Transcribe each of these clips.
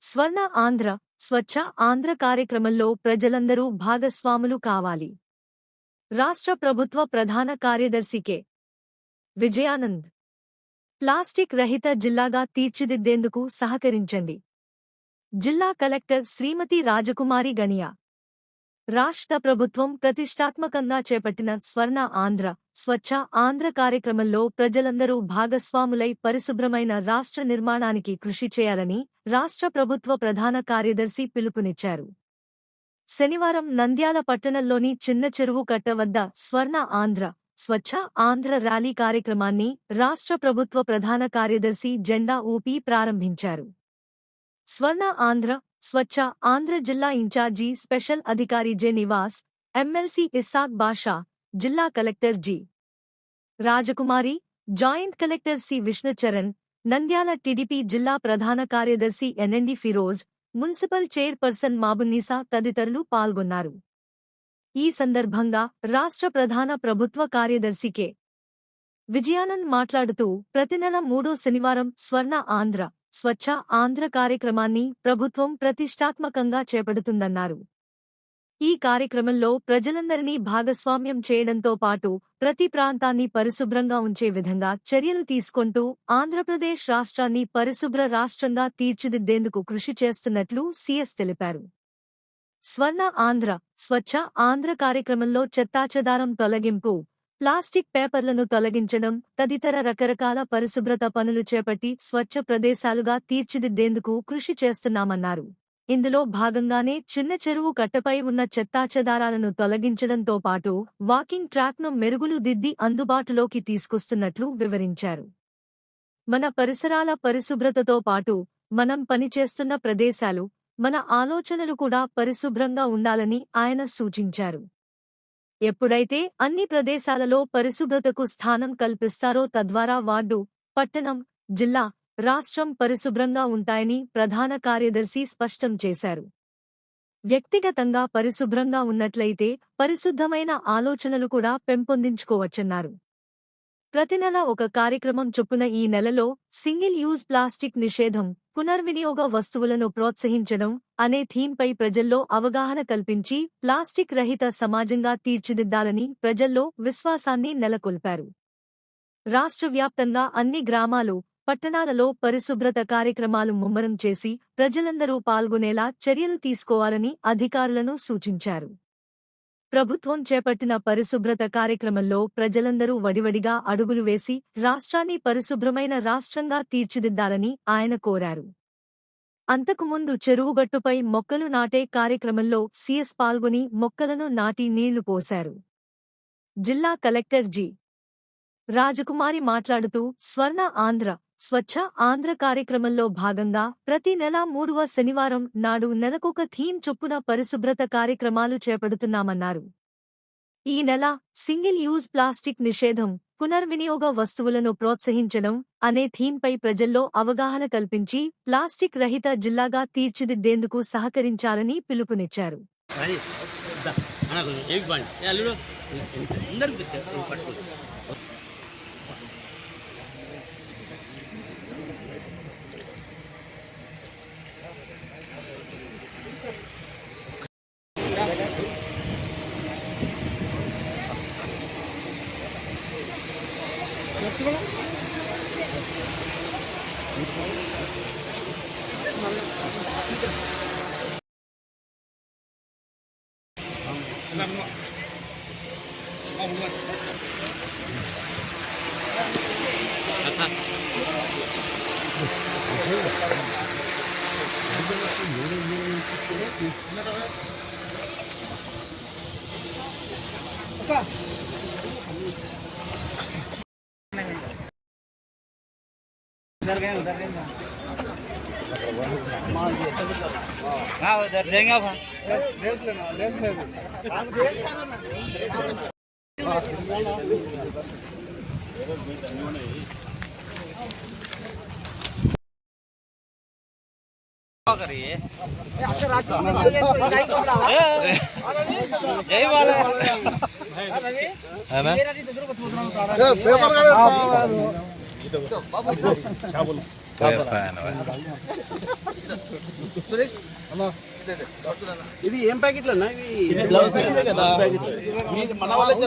స్వర్ణ ఆంధ్ర స్వచ్ఛ ఆంధ్ర కార్యక్రమంలో ప్రజలందరూ భాగస్వాములు కావాలి. రాష్ట్ర ప్రభుత్వ ప్రధాన కార్యదర్శి కె. విజయానంద్. ప్లాస్టిక్ రహిత జిల్లాగా తీర్చిదిద్దేందుకు సహకరించండి. జిల్లా కలెక్టర్ శ్రీమతి రాజకుమారి గణియా. రాష్ట్ర ప్రభుత్వం ప్రతిష్టాత్మకంగా చేపట్టిన స్వర్ణ ఆంధ్ర స్వచ్ఛ ఆంధ్ర కార్యక్రమంలో ప్రజలందరూ భాగస్వాములై పరిశుభ్రమైన రాష్ట్ర నిర్మాణానికి కృషి చేయాలని రాష్ట్ర ప్రభుత్వ ప్రధాన కార్యదర్శి పిలుపునిచ్చారు. శనివారం నంద్యాల పట్టణంలోని చిన్న చెరువు కట్ట వద్ద స్వర్ణ ఆంధ్ర స్వచ్ఛ ఆంధ్ర ర్యాలీ కార్యక్రమాన్ని రాష్ట్ర ప్రభుత్వ ప్రధాన కార్యదర్శి జెండా ఊపి ప్రారంభించారు. స్వర్ణ ఆంధ్ర స్వచ్ఛ ఆంధ్ర జిల్లా ఇన్ఛార్జి స్పెషల్ అధికారి జె. నివాస్, ఎమ్మెల్సీ ఇస్సాక్ బాషా, జిల్లా collector G. Rajakumari, joint collector C. Vishnucharan, Nandyal TDP జిల్లా ప్రధాన కార్యదర్శి NMD Firoz, municipal chairperson Mabunnisa తదితరులు పాల్గొన్నారు. ఈ సందర్భంగా రాష్ట్ర ప్రధాన ప్రభుత్వ కార్యదర్శి కె. విజయానంద్ మాట్లాడుతూ ప్రతి నెల 3వ శనివారం స్వర్ణ ఆంధ్ర స్వచ్ఛ ఆంధ్ర కార్యక్రమాన్ని ప్రభుత్వం ప్రతిష్టాత్మకంగా చేపడుతుందన్నారు. ఈ కార్యక్రమంలో ప్రజలందరినీ భాగస్వామ్యం చేయడంతో పాటు ప్రతి ప్రాంతాన్ని పరిశుభ్రంగా ఉంచే విధంగా చర్యలు తీసుకొంటూ ఆంధ్రప్రదేశ్ రాష్ట్రాన్ని పరిశుభ్ర రాష్ట్రంగా తీర్చిదిద్దేందుకు కృషి చేస్తున్నట్లు సీఎస్ తెలిపారు. స్వర్ణ ఆంధ్ర స్వచ్ఛ ఆంధ్ర కార్యక్రమంలో చెత్తాచెదారం తొలగింపు, ప్లాస్టిక్ పేపర్లను తొలగించడం తదితర రకరకాల పరిశుభ్రత పనులు చేపట్టి స్వచ్ఛ ప్రదేశాలుగా తీర్చిదిద్దేందుకు కృషి చేస్తున్నామన్నారు. ఇందులో భాగంగానే చిన్న చెరువు కట్టపై ఉన్న చెత్తాచెదారాలను తొలగించడంతో పాటు వాకింగ్ ట్రాక్ను మెరుగులు దిద్ది అందుబాటులోకి తీసుకొస్తున్నట్లు వివరించారు. మన పరిసరాల పరిశుభ్రతతో పాటు మనం పనిచేస్తున్న ప్రదేశాలు, మన ఆలోచనలు కూడా పరిశుభ్రంగా ఉండాలని ఆయన సూచించారు. ఎప్పుడైతే అన్ని ప్రదేశాలలో పరిశుభ్రతకు స్థానం కల్పిస్తారో తద్వారా వార్డు, పట్టణం, జిల్లా, రాష్ట్రం పరిశుభ్రంగా ఉంటాయని ప్రధాన కార్యదర్శి స్పష్టం చేశారు. వ్యక్తిగతంగా పరిశుభ్రంగా ఉన్నట్లయితే పరిశుద్ధమైన ఆలోచనలు కూడా పెంపొందించుకోవచ్చన్నారు. ప్రతి నెల ఒక కార్యక్రమం చొప్పున ఈ నెలలో సింగిల్ యూజ్ ప్లాస్టిక్ నిషేధం, పునర్వినియోగ వస్తువులను ప్రోత్సహించడం అనే థీమ్పై ప్రజల్లో అవగాహన కల్పించి ప్లాస్టిక్ రహిత సమాజంగా తీర్చిదిద్దాలని ప్రజల్లో విశ్వాసాన్ని నెలకొల్పారు. రాష్ట్ర వ్యాప్తంగా అన్ని గ్రామాలు, పట్టణాలలో పరిశుభ్రత కార్యక్రమాలు ముమ్మరం చేసి ప్రజలందరూ పాల్గొనేలా చర్యలు తీసుకోవాలని అధికారులను సూచించారు. ప్రభుత్వం చేపట్టిన పరిశుభ్రత కార్యక్రమంలో ప్రజలందరూ వడివడిగా అడుగులు వేసి రాష్ట్రాన్ని పరిశుభ్రమైన రాష్ట్రంగా తీర్చిదిద్దాలని ఆయన కోరారు. అంతకుముందు చెరువుగట్టుపై మొక్కలు నాటే కార్యక్రమంలో సీఎస్ పాల్గొని మొక్కలను నాటి నీళ్లు పోశారు. జిల్లా కలెక్టర్ జి. రాజకుమారి మాట్లాడుతూ స్వర్ణ ఆంధ్ర స్వచ్ఛ ఆంధ్ర కార్యక్రమంలో భాగంగా ప్రతి నెల 3వ శనివారం నాడు నెలకొక థీమ్ చొప్పున పరిశుభ్రత కార్యక్రమాలు చేపడుతున్నామన్నారు. ఈ నెల సింగిల్ యూజ్ ప్లాస్టిక్ నిషేధం, పునర్వినియోగ వస్తువులను ప్రోత్సహించడం అనే థీమ్పై ప్రజల్లో అవగాహన కల్పించి ప్లాస్టిక్ రహిత జిల్లాగా తీర్చిదిద్దేందుకు సహకరించాలని పిలుపునిచ్చారు. उधर जाएंगे करिए जय वाला है ना ఇది ఏం ప్యాకెట్లు అన్నా? ఇవి బ్లౌజ్ కదా మీది మన వాళ్ళకి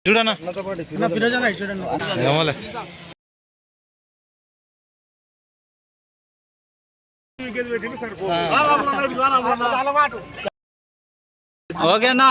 చూడనా ఓకేనా